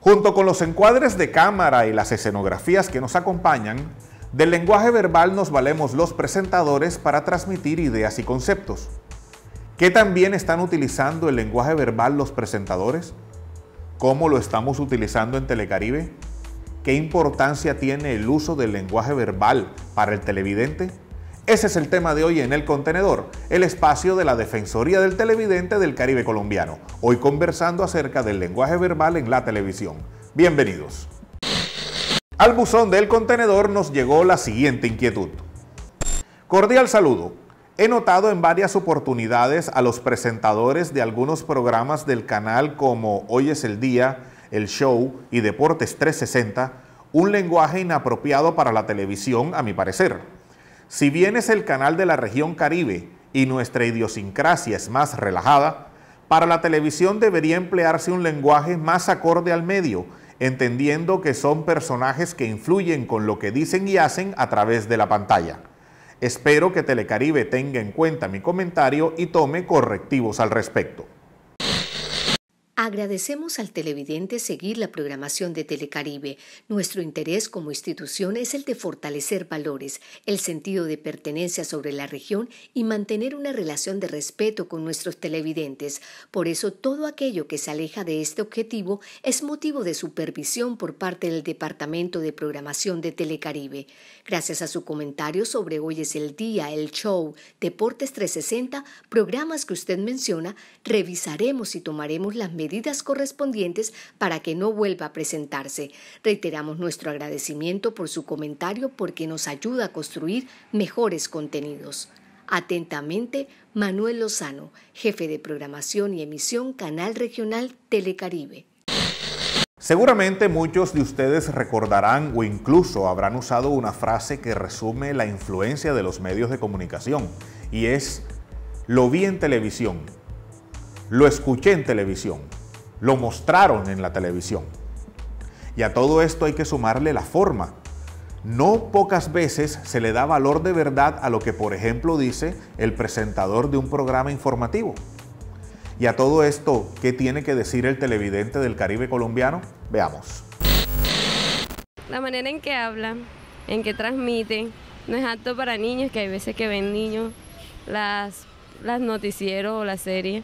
Junto con los encuadres de cámara y las escenografías que nos acompañan, del lenguaje verbal nos valemos los presentadores para transmitir ideas y conceptos. ¿Qué también están utilizando el lenguaje verbal los presentadores? ¿Cómo lo estamos utilizando en Telecaribe? ¿Qué importancia tiene el uso del lenguaje verbal para el televidente? Ese es el tema de hoy en El Contenedor, el espacio de la Defensoría del Televidente del Caribe colombiano. Hoy conversando acerca del lenguaje verbal en la televisión. Bienvenidos. Al buzón del Contenedor nos llegó la siguiente inquietud. Cordial saludo. He notado en varias oportunidades a los presentadores de algunos programas del canal como Hoy es el Día, El Show y Deportes 360, un lenguaje inapropiado para la televisión, a mi parecer. Si bien es el canal de la región Caribe y nuestra idiosincrasia es más relajada, para la televisión debería emplearse un lenguaje más acorde al medio, entendiendo que son personajes que influyen con lo que dicen y hacen a través de la pantalla. Espero que Telecaribe tenga en cuenta mi comentario y tome correctivos al respecto. Agradecemos al televidente seguir la programación de Telecaribe. Nuestro interés como institución es el de fortalecer valores, el sentido de pertenencia sobre la región y mantener una relación de respeto con nuestros televidentes. Por eso, todo aquello que se aleja de este objetivo es motivo de supervisión por parte del Departamento de Programación de Telecaribe. Gracias a su comentario sobre Hoy es el Día, El Show, Deportes 360, programas que usted menciona, revisaremos y tomaremos las medidas correspondientes para que no vuelva a presentarse. Reiteramos nuestro agradecimiento por su comentario porque nos ayuda a construir mejores contenidos. Atentamente, Manuel Lozano, jefe de programación y emisión, Canal Regional Telecaribe. Seguramente muchos de ustedes recordarán o incluso habrán usado una frase que resume la influencia de los medios de comunicación y es: lo vi en televisión, lo escuché en televisión, lo mostraron en la televisión. Y a todo esto hay que sumarle la forma. No pocas veces se le da valor de verdad a lo que, por ejemplo, dice el presentador de un programa informativo. Y a todo esto, ¿qué tiene que decir el televidente del Caribe colombiano? Veamos. La manera en que hablan, en que transmiten, no es apto para niños, que hay veces que ven niños, las noticieros o las series.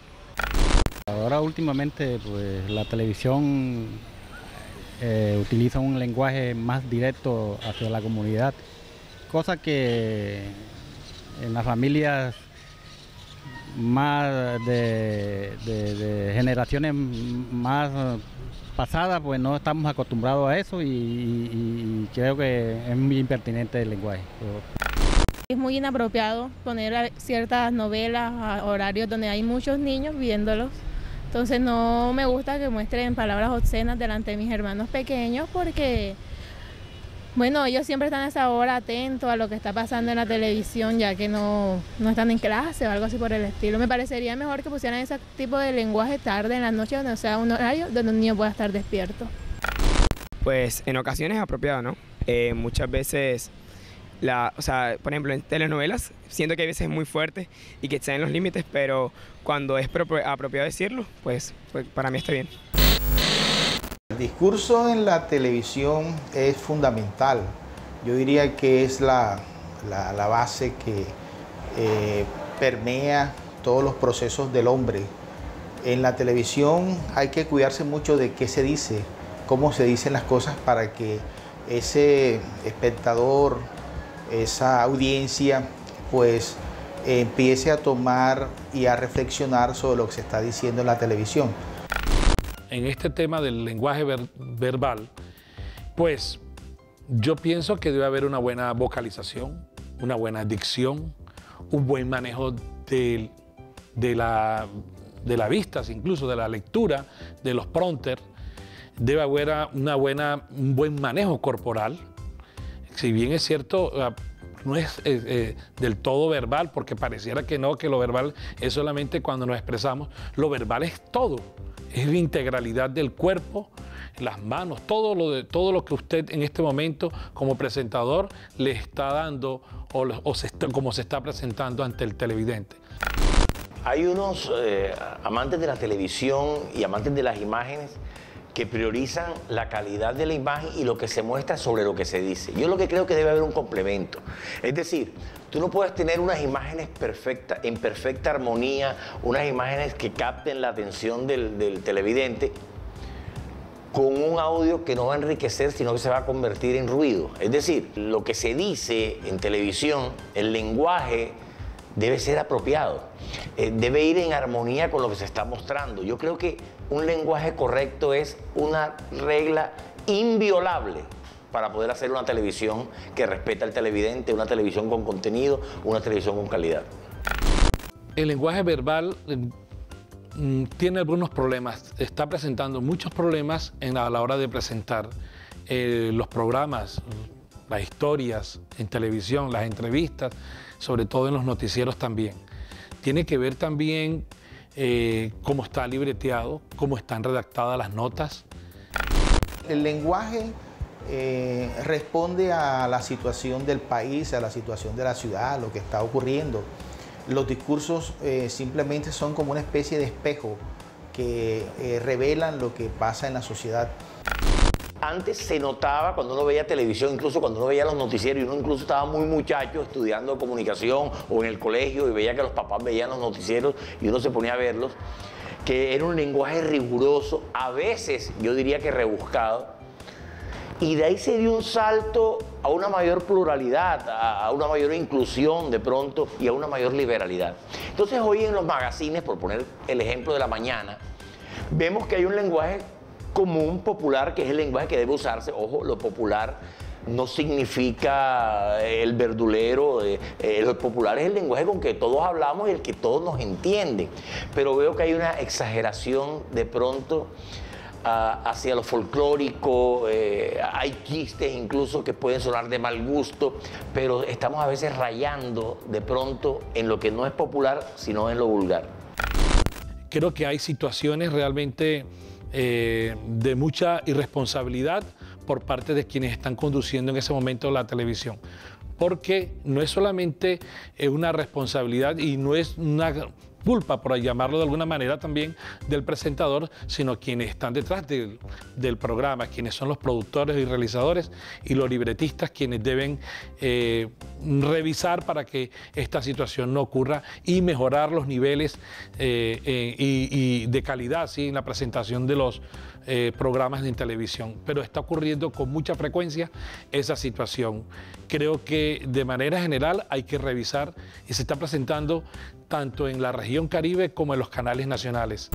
Ahora últimamente pues la televisión utiliza un lenguaje más directo hacia la comunidad, cosa que en las familias más de generaciones más pasadas pues no estamos acostumbrados a eso y creo que es muy impertinente el lenguaje. Es muy inapropiado poner ciertas novelas a horarios donde hay muchos niños viéndolos. Entonces no me gusta que muestren palabras obscenas delante de mis hermanos pequeños porque, bueno, ellos siempre están a esa hora atentos a lo que está pasando en la televisión, ya que no están en clase o algo así por el estilo. Me parecería mejor que pusieran ese tipo de lenguaje tarde en la noche, donde sea un horario donde un niño pueda estar despierto. Pues en ocasiones es apropiado, ¿no? Muchas veces, por ejemplo, en telenovelas, siento que hay veces muy fuerte y que exceden los límites, pero cuando es apropiado decirlo, pues para mí está bien. El discurso en la televisión es fundamental. Yo diría que es la base que permea todos los procesos del hombre. En la televisión hay que cuidarse mucho de qué se dice, cómo se dicen las cosas para que ese espectador, esa audiencia, pues empiece a tomar y a reflexionar sobre lo que se está diciendo en la televisión. En este tema del lenguaje verbal, pues yo pienso que debe haber una buena vocalización, una buena dicción, un buen manejo de la vista, incluso de la lectura, de los prompters. Debe haber un buen manejo corporal. Si bien es cierto, no es del todo verbal, porque pareciera que no, que lo verbal es solamente cuando nos expresamos. Lo verbal es todo, es la integralidad del cuerpo, las manos, todo lo que usted en este momento como presentador le está dando como se está presentando ante el televidente. Hay unos amantes de la televisión y amantes de las imágenes que priorizan la calidad de la imagen y lo que se muestra sobre lo que se dice. Yo lo que creo que debe haber un complemento. Es decir, tú no puedes tener unas imágenes perfectas, en perfecta armonía, unas imágenes que capten la atención del televidente, con un audio que no va a enriquecer, sino que se va a convertir en ruido. Es decir, lo que se dice en televisión, el lenguaje debe ser apropiado, debe ir en armonía con lo que se está mostrando. Yo creo que un lenguaje correcto es una regla inviolable para poder hacer una televisión que respeta al televidente, una televisión con contenido, una televisión con calidad. El lenguaje verbal tiene algunos problemas, está presentando muchos problemas a la hora de presentar los programas, las historias en televisión, las entrevistas, sobre todo en los noticieros también. Tiene que ver también cómo está libreteado, cómo están redactadas las notas. El lenguaje responde a la situación del país, a la situación de la ciudad, a lo que está ocurriendo. Los discursos simplemente son como una especie de espejo que revelan lo que pasa en la sociedad. Antes se notaba cuando uno veía televisión, incluso cuando uno veía los noticieros, y uno incluso estaba muy muchacho estudiando comunicación o en el colegio y veía que los papás veían los noticieros y uno se ponía a verlos, que era un lenguaje riguroso, a veces yo diría que rebuscado, y de ahí se dio un salto a una mayor pluralidad, a una mayor inclusión de pronto y a una mayor liberalidad. Entonces hoy en los magazines, por poner el ejemplo de la mañana, vemos que hay un lenguaje común, popular, que es el lenguaje que debe usarse. Ojo, lo popular no significa el verdulero, lo popular es el lenguaje con que todos hablamos y el que todos nos entienden. Pero veo que hay una exageración de pronto hacia lo folclórico, hay chistes incluso que pueden sonar de mal gusto, pero estamos a veces rayando de pronto en lo que no es popular, sino en lo vulgar. Creo que hay situaciones realmente de mucha irresponsabilidad por parte de quienes están conduciendo en ese momento la televisión, porque no es solamente una responsabilidad y no es una culpa, por llamarlo de alguna manera también, del presentador, sino quienes están detrás del programa, quienes son los productores y realizadores y los libretistas, quienes deben revisar para que esta situación no ocurra y mejorar los niveles y de calidad, ¿sí?, en la presentación de los programas de televisión. Pero está ocurriendo con mucha frecuencia esa situación. Creo que de manera general hay que revisar y se está presentando tanto en la región Caribe como en los canales nacionales.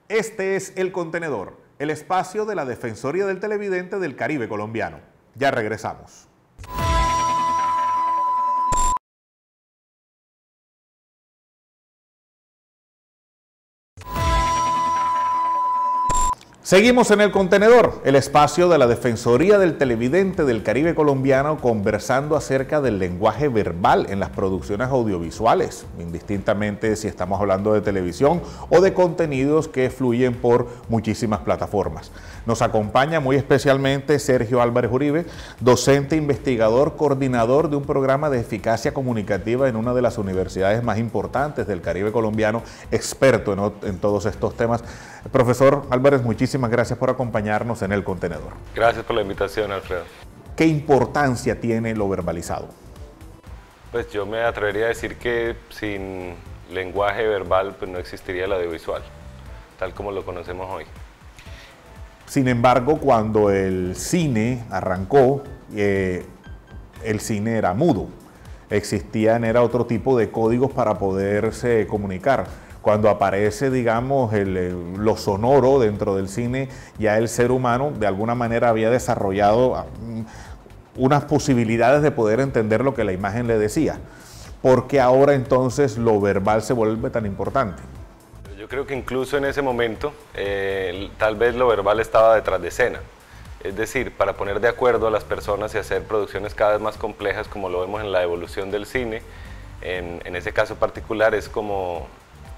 Este es El Contenedor, el espacio de la Defensoría del Televidente del Caribe colombiano. Ya regresamos. Seguimos en El Contenedor, el espacio de la Defensoría del Televidente del Caribe colombiano, conversando acerca del lenguaje verbal en las producciones audiovisuales, indistintamente si estamos hablando de televisión o de contenidos que fluyen por muchísimas plataformas. Nos acompaña muy especialmente Sergio Álvarez Uribe, docente, investigador, coordinador de un programa de eficacia comunicativa en una de las universidades más importantes del Caribe colombiano, experto en todos estos temas. Profesor Álvarez, muchísimas gracias por acompañarnos en El Contenedor. Gracias por la invitación, Alfredo. ¿Qué importancia tiene lo verbalizado? Pues yo me atrevería a decir que sin lenguaje verbal pues no existiría el audiovisual, tal como lo conocemos hoy. Sin embargo, cuando el cine arrancó, el cine era mudo. Era otro tipo de códigos para poderse comunicar. Cuando aparece, digamos, lo sonoro dentro del cine, ya el ser humano de alguna manera había desarrollado unas posibilidades de poder entender lo que la imagen le decía. ¿Por qué ahora entonces lo verbal se vuelve tan importante? Yo creo que incluso en ese momento tal vez lo verbal estaba detrás de escena. Es decir, para poner de acuerdo a las personas y hacer producciones cada vez más complejas, como lo vemos en la evolución del cine, en ese caso particular es como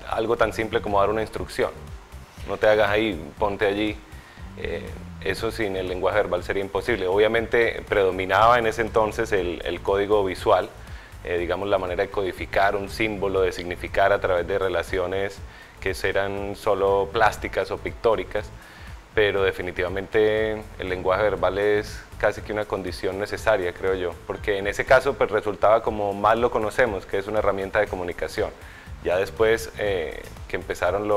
algo tan simple como dar una instrucción. No te hagas ahí, ponte allí. Eso sin el lenguaje verbal sería imposible. Obviamente predominaba en ese entonces el código visual, digamos la manera de codificar un símbolo, de significar a través de relaciones que eran solo plásticas o pictóricas, pero definitivamente el lenguaje verbal es casi que una condición necesaria, creo yo, porque en ese caso pues resultaba como más lo conocemos, que es una herramienta de comunicación. Ya después que empezaron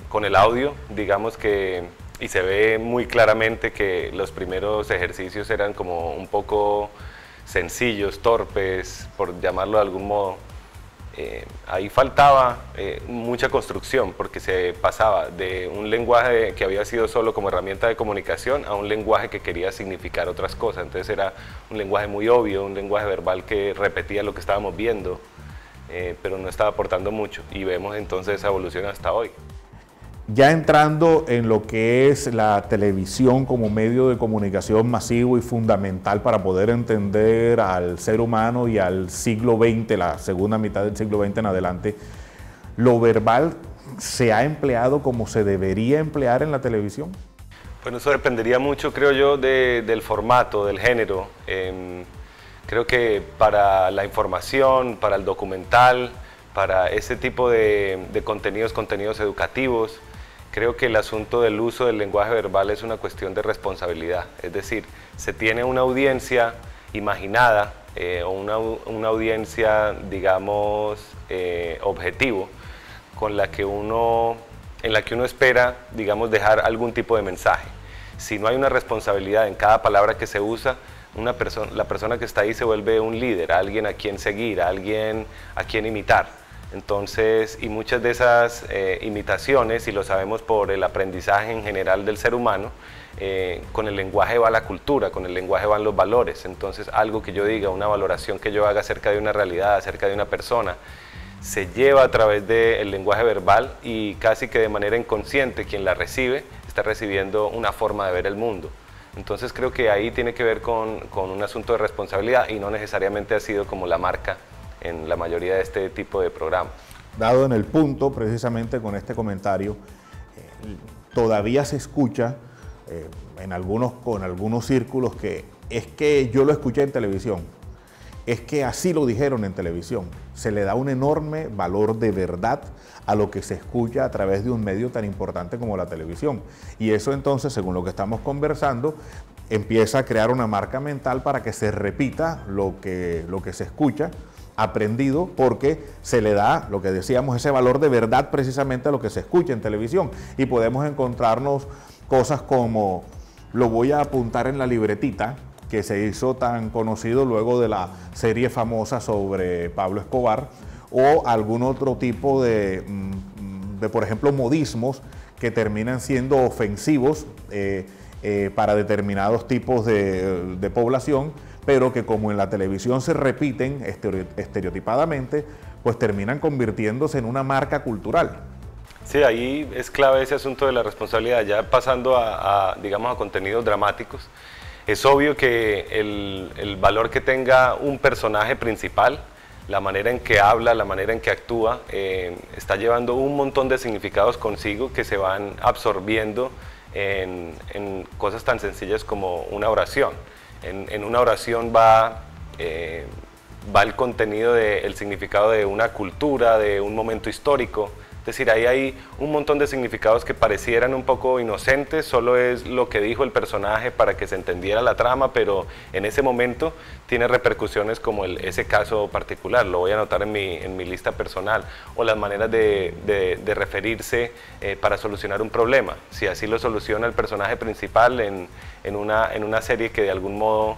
con el audio, digamos que, y se ve muy claramente que los primeros ejercicios eran como un poco sencillos, torpes, por llamarlo de algún modo. Ahí faltaba mucha construcción, porque se pasaba de un lenguaje que había sido solo como herramienta de comunicación a un lenguaje que quería significar otras cosas. Entonces era un lenguaje muy obvio, un lenguaje verbal que repetía lo que estábamos viendo, pero no estaba aportando mucho, y vemos entonces esa evolución hasta hoy. Ya entrando en lo que es la televisión como medio de comunicación masivo y fundamental para poder entender al ser humano y al siglo XX, la segunda mitad del siglo XX en adelante, ¿lo verbal se ha empleado como se debería emplear en la televisión? Bueno, eso dependería mucho, creo yo, del formato, del género. Creo que para la información, para el documental, para ese tipo de contenidos educativos, creo que el asunto del uso del lenguaje verbal es una cuestión de responsabilidad. Es decir, se tiene una audiencia imaginada o una audiencia, digamos, objetivo, en la que uno espera, digamos, dejar algún tipo de mensaje. Si no hay una responsabilidad en cada palabra que se usa, la persona que está ahí se vuelve un líder, alguien a quien seguir, alguien a quien imitar. Entonces, y muchas de esas imitaciones, y lo sabemos por el aprendizaje en general del ser humano, con el lenguaje va la cultura, con el lenguaje van los valores. Entonces, algo que yo diga, una valoración que yo haga acerca de una realidad, acerca de una persona, se lleva a través del lenguaje verbal, y casi que de manera inconsciente quien la recibe está recibiendo una forma de ver el mundo. Entonces creo que ahí tiene que ver con un asunto de responsabilidad, y no necesariamente ha sido como la marca en la mayoría de este tipo de programas. Dado en el punto, precisamente con este comentario, todavía se escucha con algunos círculos que es que yo lo escuché en televisión, es que así lo dijeron en televisión. Se le da un enorme valor de verdad a lo que se escucha a través de un medio tan importante como la televisión. Y eso entonces, según lo que estamos conversando, empieza a crear una marca mental para que se repita lo que se escucha, aprendido, porque se le da, lo que decíamos, ese valor de verdad precisamente a lo que se escucha en televisión. Y podemos encontrarnos cosas como, lo voy a apuntar en la libretita, que se hizo tan conocido luego de la serie famosa sobre Pablo Escobar, o algún otro tipo de por ejemplo, modismos que terminan siendo ofensivos para determinados tipos de población, pero que como en la televisión se repiten estereotipadamente, pues terminan convirtiéndose en una marca cultural. Sí, ahí es clave ese asunto de la responsabilidad. Ya pasando digamos, a contenidos dramáticos, es obvio que el valor que tenga un personaje principal, la manera en que habla, la manera en que actúa, está llevando un montón de significados consigo que se van absorbiendo en cosas tan sencillas como una oración. En una oración va el contenido el significado de una cultura, de un momento histórico. Es decir, ahí hay un montón de significados que parecieran un poco inocentes, solo es lo que dijo el personaje para que se entendiera la trama, pero en ese momento tiene repercusiones como ese caso particular, lo voy a anotar en mi lista personal, o las maneras de referirse para solucionar un problema. Si así lo soluciona el personaje principal en una serie que de algún modo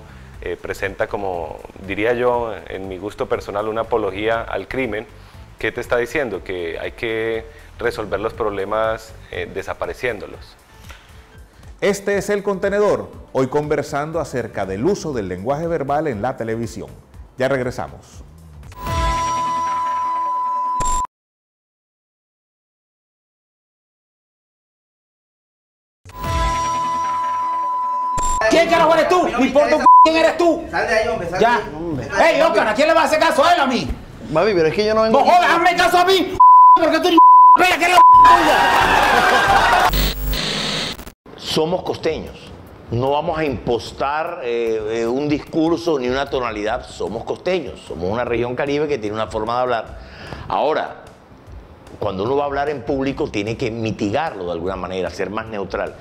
presenta como, diría yo, en mi gusto personal, una apología al crimen, ¿qué te está diciendo? Que hay que resolver los problemas desapareciéndolos. Este es El Contenedor, hoy conversando acerca del uso del lenguaje verbal en la televisión. Ya regresamos. ¿Quién carajo eres tú? No importa quién eres tú. Sal de ahí, hombre, sal ya. de ahí, hombre. Ey, Oscar, ¿a quién le va a hacer caso a él o a mí? Mami, pero es que yo no vengo... No jodas, hazme caso a mí, porque tú eres ¡pega que eres Somos costeños. No vamos a impostar un discurso ni una tonalidad. Somos costeños. Somos una región caribe que tiene una forma de hablar. Ahora, cuando uno va a hablar en público tiene que mitigarlo de alguna manera, ser más neutral.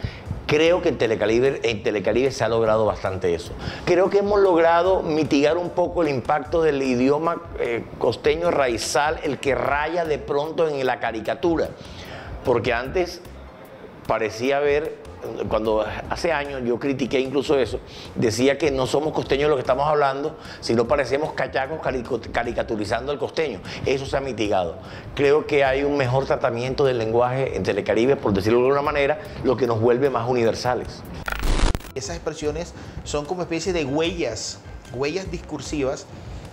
Creo que en Telecaribe se ha logrado bastante eso. Creo que hemos logrado mitigar un poco el impacto del idioma costeño raizal, el que raya de pronto en la caricatura. Porque antes parecía haber, cuando hace años yo critiqué incluso eso, decía que no somos costeños de lo que estamos hablando, sino parecemos cachacos caricaturizando al costeño. Eso se ha mitigado. Creo que hay un mejor tratamiento del lenguaje en Telecaribe, por decirlo de alguna manera, lo que nos vuelve más universales. Esas expresiones son como especie de huellas discursivas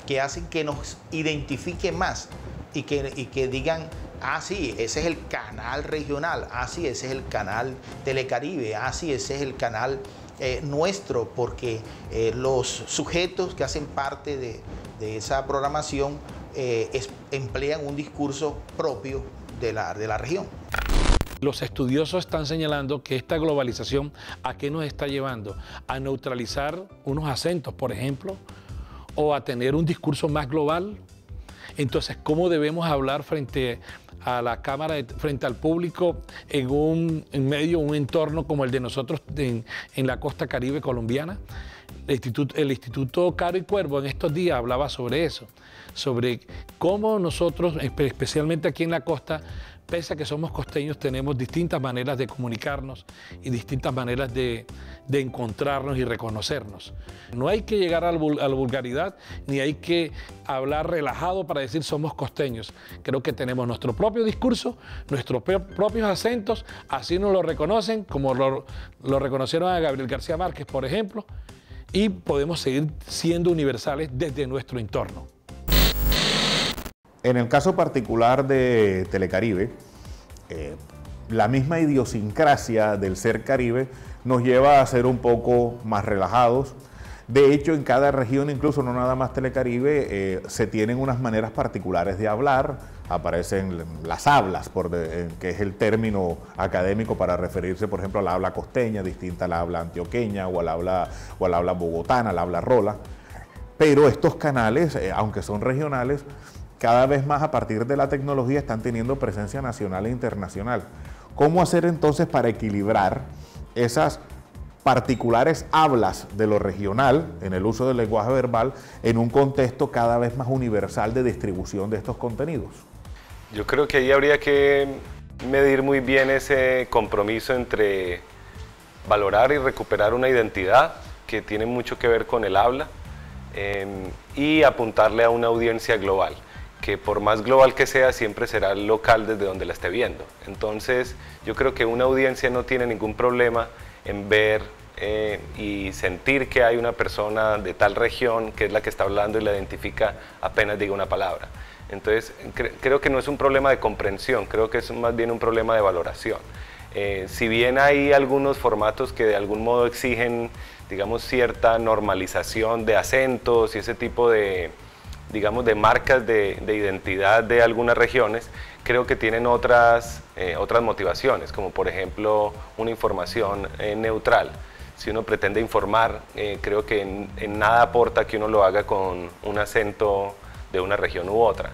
que hacen que nos identifiquen más y que digan: ah, sí, ese es el canal regional, ah, sí, ese es el canal Telecaribe, ah, sí, ese es el canal nuestro, porque los sujetos que hacen parte de esa programación emplean un discurso propio de la región. Los estudiosos están señalando que esta globalización, ¿a qué nos está llevando? A neutralizar unos acentos, por ejemplo, o a tener un discurso más global. Entonces, ¿cómo debemos hablar frente a la cámara, frente al público, en medio de un entorno como el de nosotros en la costa caribe colombiana? El Instituto Caro y Cuervo en estos días hablaba sobre eso, sobre cómo nosotros, especialmente aquí en la costa, pese a que somos costeños, tenemos distintas maneras de comunicarnos y distintas maneras de encontrarnos y reconocernos. No hay que llegar a la vulgaridad, ni hay que hablar relajado para decir somos costeños. Creo que tenemos nuestro propio discurso, nuestros propios acentos, así nos lo reconocen, como lo reconocieron a Gabriel García Márquez, por ejemplo, y podemos seguir siendo universales desde nuestro entorno. En el caso particular de Telecaribe, la misma idiosincrasia del ser Caribe nos lleva a ser un poco más relajados. De hecho, en cada región, incluso no nada más Telecaribe, se tienen unas maneras particulares de hablar. Aparecen las hablas, que es el término académico para referirse, por ejemplo, a la habla costeña, distinta a la habla antioqueña o a la habla bogotana, a la habla rola. Pero estos canales, aunque son regionales, cada vez más a partir de la tecnología están teniendo presencia nacional e internacional. ¿Cómo hacer entonces para equilibrar esas particulares hablas de lo regional en el uso del lenguaje verbal en un contexto cada vez más universal de distribución de estos contenidos? Yo creo que ahí habría que medir muy bien ese compromiso entre valorar y recuperar una identidad que tiene mucho que ver con el habla y apuntarle a una audiencia global, que por más global que sea, siempre será local desde donde la esté viendo. Entonces, yo creo que una audiencia no tiene ningún problema en ver y sentir que hay una persona de tal región que es la que está hablando y la identifica apenas diga una palabra. Entonces, creo que no es un problema de comprensión, creo que es más bien un problema de valoración. Si bien hay algunos formatos que de algún modo exigen, digamos, cierta normalización de acentos y ese tipo de, digamos, de marcas de identidad de algunas regiones, creo que tienen otras motivaciones, como por ejemplo una información neutral. Si uno pretende informar, creo que en nada aporta que uno lo haga con un acento de una región u otra.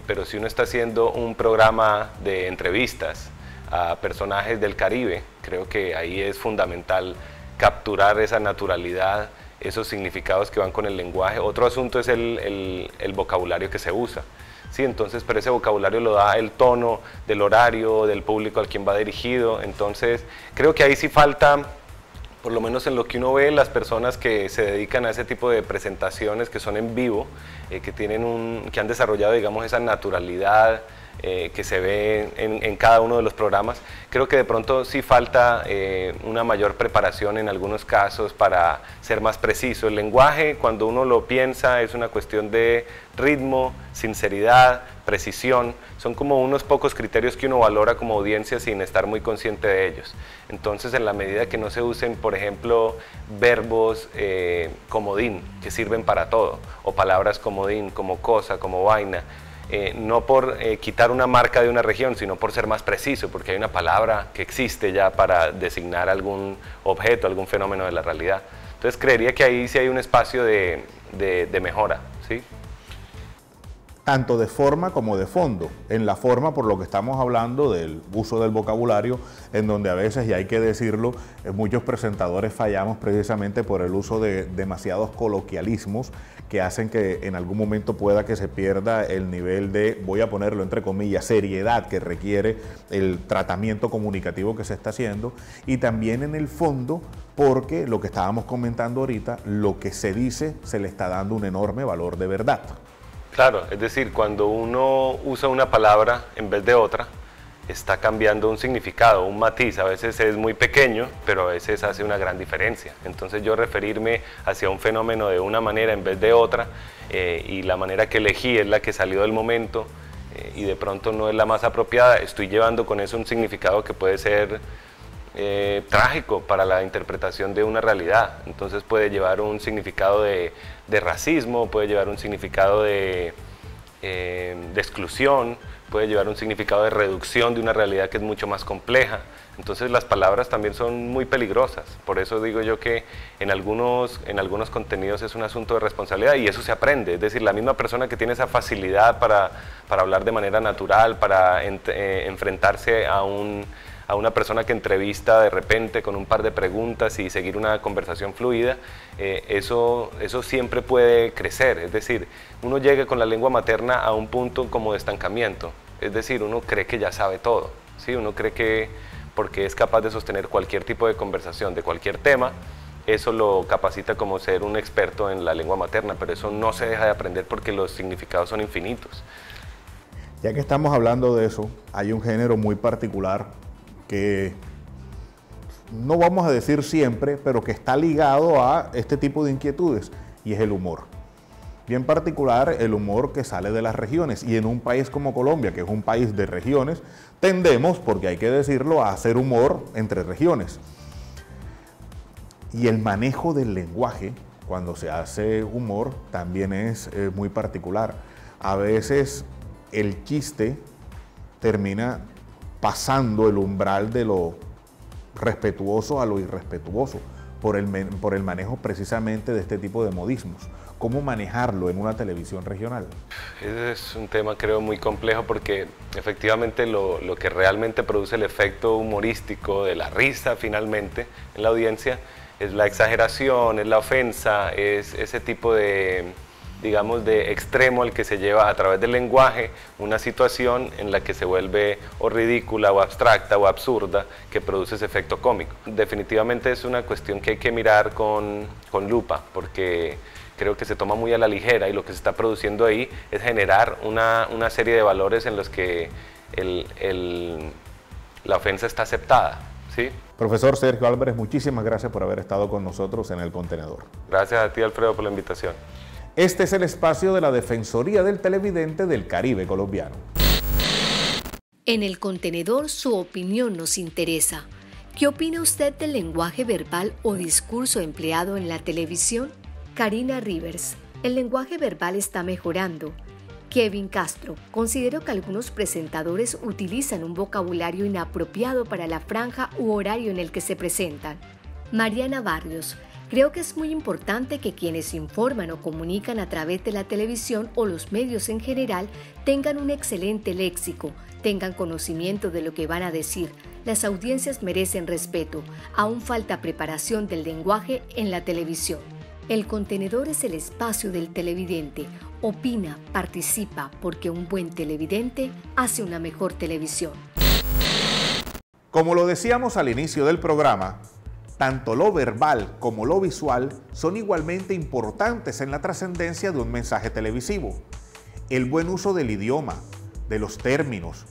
Pero si uno está haciendo un programa de entrevistas a personajes del Caribe, creo que ahí es fundamental capturar esa naturalidad, esos significados que van con el lenguaje. Otro asunto es el vocabulario que se usa. Sí, entonces, pero ese vocabulario lo da el tono del horario, del público al quien va dirigido. Entonces, creo que ahí sí falta, por lo menos en lo que uno ve, las personas que se dedican a ese tipo de presentaciones que son en vivo, que han desarrollado, digamos, esa naturalidad que se ve en cada uno de los programas. Creo que de pronto sí falta una mayor preparación en algunos casos para ser más preciso. El lenguaje, cuando uno lo piensa, es una cuestión de ritmo, sinceridad, precisión. Son como unos pocos criterios que uno valora como audiencia sin estar muy consciente de ellos. Entonces, en la medida que no se usen, por ejemplo, verbos comodín, que sirven para todo, o palabras comodín, como cosa, como vaina, no por quitar una marca de una región, sino por ser más preciso, porque hay una palabra que existe ya para designar algún objeto, algún fenómeno de la realidad. Entonces creería que ahí sí hay un espacio de mejora, ¿sí? tanto de forma como de fondo. En la forma, por lo que estamos hablando del uso del vocabulario, en donde a veces, y hay que decirlo, muchos presentadores fallamos precisamente por el uso de demasiados coloquialismos que hacen que en algún momento pueda que se pierda el nivel de, voy a ponerlo entre comillas, seriedad que requiere el tratamiento comunicativo que se está haciendo, y también en el fondo, porque lo que estábamos comentando ahorita, lo que se dice se le está dando un enorme valor de verdad. Claro, es decir, cuando uno usa una palabra en vez de otra, está cambiando un significado, un matiz. A veces es muy pequeño, pero a veces hace una gran diferencia. Entonces yo referirme hacia un fenómeno de una manera en vez de otra, y la manera que elegí es la que salió del momento, y de pronto no es la más apropiada, estoy llevando con eso un significado que puede ser trágico para la interpretación de una realidad. Entonces puede llevar un significado de racismo, puede llevar un significado de exclusión, puede llevar un significado de reducción de una realidad que es mucho más compleja. Entonces las palabras también son muy peligrosas. Por eso digo yo que en algunos contenidos es un asunto de responsabilidad, y eso se aprende. Es decir, la misma persona que tiene esa facilidad para hablar de manera natural, para enfrentarse a una persona que entrevista de repente con un par de preguntas y seguir una conversación fluida, eso siempre puede crecer. Es decir, uno llega con la lengua materna a un punto como de estancamiento. Es decir, uno cree que ya sabe todo, ¿sí? Uno cree que porque es capaz de sostener cualquier tipo de conversación de cualquier tema, eso lo capacita como ser un experto en la lengua materna, pero eso no se deja de aprender porque los significados son infinitos. Ya que estamos hablando de eso, hay un género muy particular que no vamos a decir siempre, pero que está ligado a este tipo de inquietudes, y es el humor. Bien particular, el humor que sale de las regiones, y en un país como Colombia, que es un país de regiones, tendemos, porque hay que decirlo, a hacer humor entre regiones. Y el manejo del lenguaje, cuando se hace humor, también es muy particular. A veces el chiste termina pasando el umbral de lo respetuoso a lo irrespetuoso, por el manejo precisamente de este tipo de modismos. ¿Cómo manejarlo en una televisión regional? Ese es un tema, creo, muy complejo, porque efectivamente lo que realmente produce el efecto humorístico de la risa finalmente en la audiencia es la exageración, es la ofensa, es ese tipo de, digamos, de extremo al que se lleva a través del lenguaje una situación en la que se vuelve o ridícula o abstracta o absurda, que produce ese efecto cómico. Definitivamente es una cuestión que hay que mirar con lupa, porque creo que se toma muy a la ligera, y lo que se está produciendo ahí es generar una serie de valores en los que la ofensa está aceptada, ¿sí? Profesor Sergio Álvarez, muchísimas gracias por haber estado con nosotros en El Contenedor. Gracias a ti, Alfredo, por la invitación. Este es el espacio de la Defensoría del Televidente del Caribe colombiano. En El Contenedor, su opinión nos interesa. ¿Qué opina usted del lenguaje verbal o discurso empleado en la televisión? Karina Rivers, el lenguaje verbal está mejorando. Kevin Castro, considero que algunos presentadores utilizan un vocabulario inapropiado para la franja u horario en el que se presentan. Mariana Barrios, creo que es muy importante que quienes informan o comunican a través de la televisión o los medios en general tengan un excelente léxico, tengan conocimiento de lo que van a decir. Las audiencias merecen respeto, aún falta preparación del lenguaje en la televisión. El Contenedor es el espacio del televidente. Opina, participa, porque un buen televidente hace una mejor televisión. Como lo decíamos al inicio del programa, tanto lo verbal como lo visual son igualmente importantes en la trascendencia de un mensaje televisivo. El buen uso del idioma, de los términos,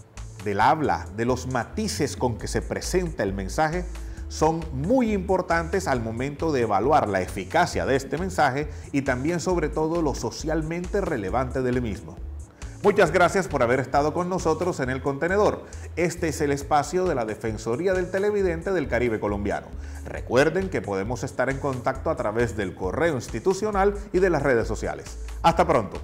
del habla, de los matices con que se presenta el mensaje, son muy importantes al momento de evaluar la eficacia de este mensaje y también, sobre todo, lo socialmente relevante del mismo. Muchas gracias por haber estado con nosotros en El Contenedor. Este es el espacio de la Defensoría del Televidente del Caribe colombiano. Recuerden que podemos estar en contacto a través del correo institucional y de las redes sociales. Hasta pronto.